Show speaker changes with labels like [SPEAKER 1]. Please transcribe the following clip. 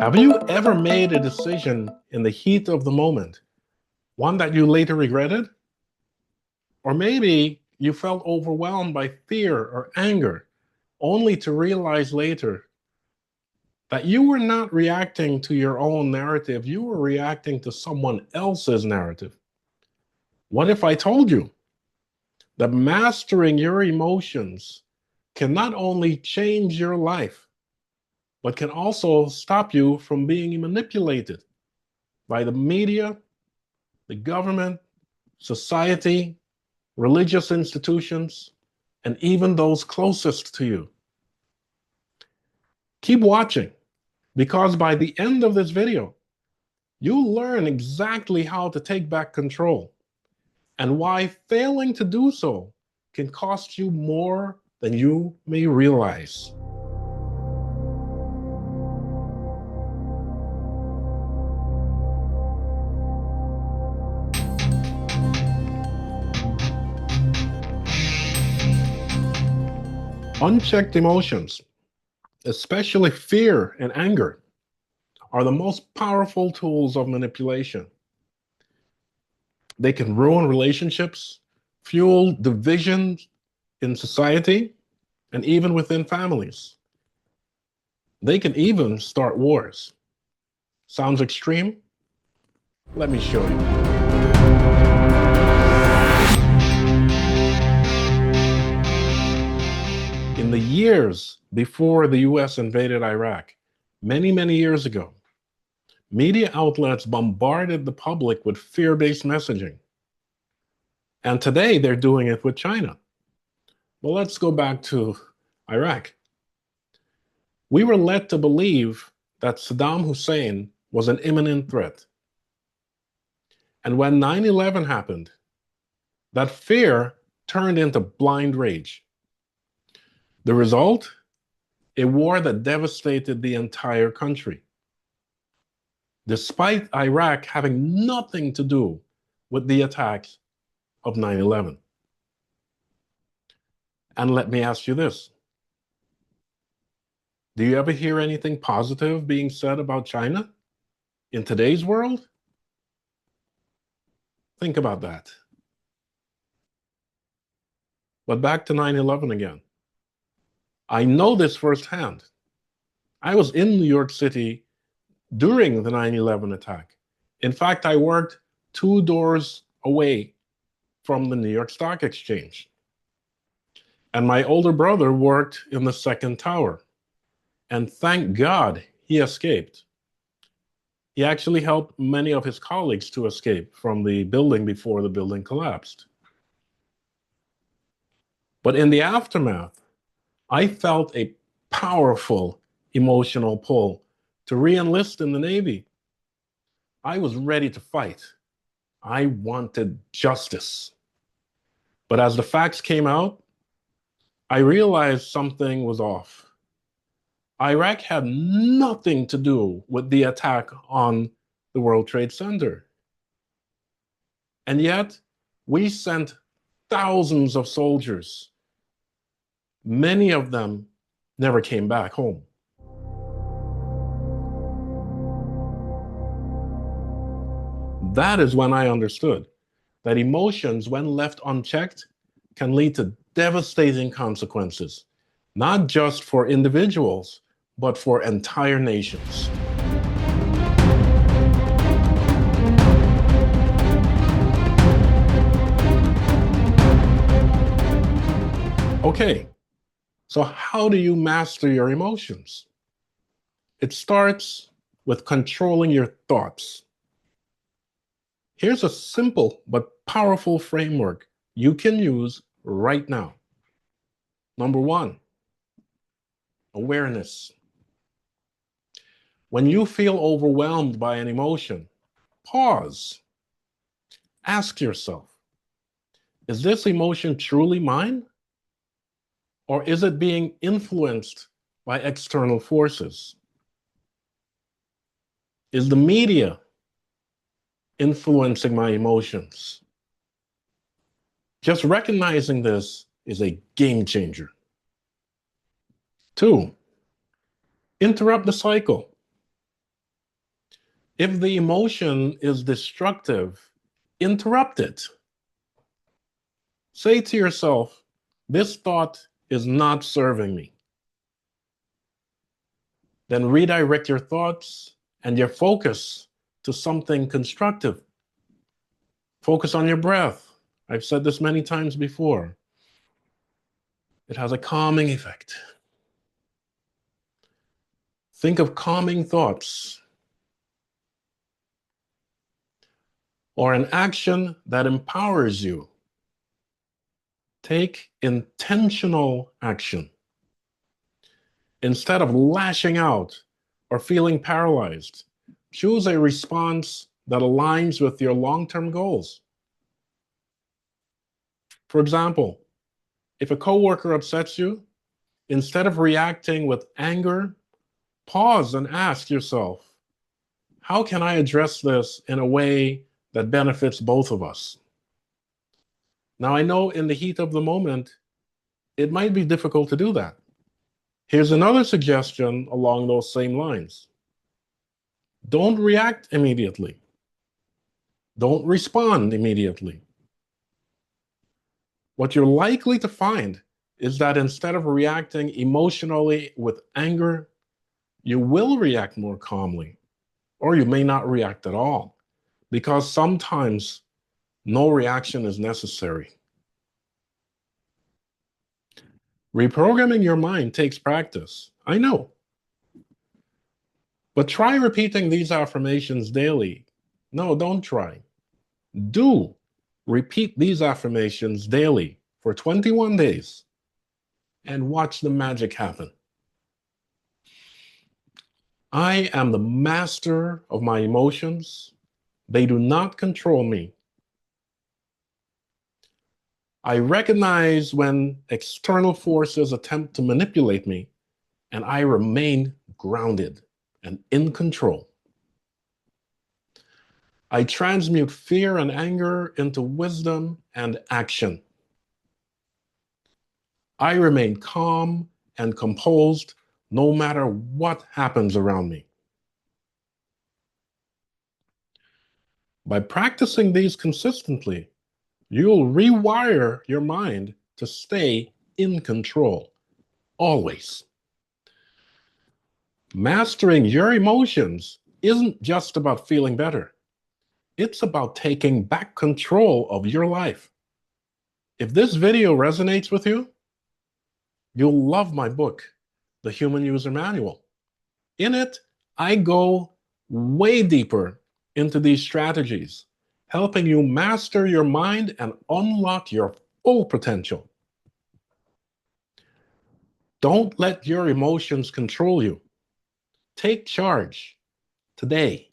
[SPEAKER 1] Have you ever made a decision in the heat of the moment, one that you later regretted? Or maybe you felt overwhelmed by fear or anger, only to realize later that you were not reacting to your own narrative, you were reacting to someone else's narrative. What if I told you that mastering your emotions can not only change your life, but can also stop you from being manipulated by the media, the government, society, religious institutions, and even those closest to you? Keep watching, because by the end of this video, you'll learn exactly how to take back control and why failing to do so can cost you more than you may realize. Unchecked emotions, especially fear and anger, are the most powerful tools of manipulation. They can ruin relationships, fuel division in society, and even within families. They can even start wars. Sounds extreme? Let me show you. In the years before the US invaded Iraq, many years ago, media outlets bombarded the public with fear-based messaging. And today they're doing it with China. Well, let's go back to Iraq. We were led to believe that Saddam Hussein was an imminent threat. And when 9/11 happened, that fear turned into blind rage. The result? A war that devastated the entire country, despite Iraq having nothing to do with the attacks of 9/11. And let me ask you this. Do you ever hear anything positive being said about China in today's world? Think about that. But back to 9/11 again. I know this firsthand. I was in New York City during the 9/11 attack. In fact, I worked 2 doors away from the New York Stock Exchange. And my older brother worked in the second tower. And thank God he escaped. He actually helped many of his colleagues to escape from the building before the building collapsed. But in the aftermath, I felt a powerful emotional pull to re-enlist in the Navy. I was ready to fight. I wanted justice. But as the facts came out, I realized something was off. Iraq had nothing to do with the attack on the World Trade Center. And yet, we sent thousands of soldiers. Many of them never came back home. That is when I understood that emotions, when left unchecked, can lead to devastating consequences, not just for individuals, but for entire nations. Okay, so how do you master your emotions? It starts with controlling your thoughts. Here's a simple but powerful framework you can use right now. Number 1, awareness. When you feel overwhelmed by an emotion, pause. Ask yourself, is this emotion truly mine? Or is it being influenced by external forces? Is the media influencing my emotions? Just recognizing this is a game changer. 2, interrupt the cycle. If the emotion is destructive, interrupt it. Say to yourself, this thought is not serving me. Then redirect your thoughts and your focus to something constructive. Focus on your breath. I've said this many times before. It has a calming effect. Think of calming thoughts or an action that empowers you. Take intentional action. Instead of lashing out or feeling paralyzed, choose a response that aligns with your long-term goals. For example, if a coworker upsets you, instead of reacting with anger, pause and ask yourself, how can I address this in a way that benefits both of us? Now, I know in the heat of the moment, it might be difficult to do that. Here's another suggestion along those same lines. Don't react immediately. Don't respond immediately. What you're likely to find is that instead of reacting emotionally with anger, you will react more calmly, or you may not react at all, because sometimes no reaction is necessary. Reprogramming your mind takes practice, I know. But try repeating these affirmations daily. No, don't try. Do repeat these affirmations daily for 21 days and watch the magic happen. I am the master of my emotions. They do not control me. I recognize when external forces attempt to manipulate me, and I remain grounded and in control. I transmute fear and anger into wisdom and action. I remain calm and composed no matter what happens around me. By practicing these consistently, you'll rewire your mind to stay in control, always. Mastering your emotions isn't just about feeling better. It's about taking back control of your life. If this video resonates with you, you'll love my book, The Human User Manual. In it, I go way deeper into these strategies, helping you master your mind and unlock your full potential. Don't let your emotions control you. Take charge today.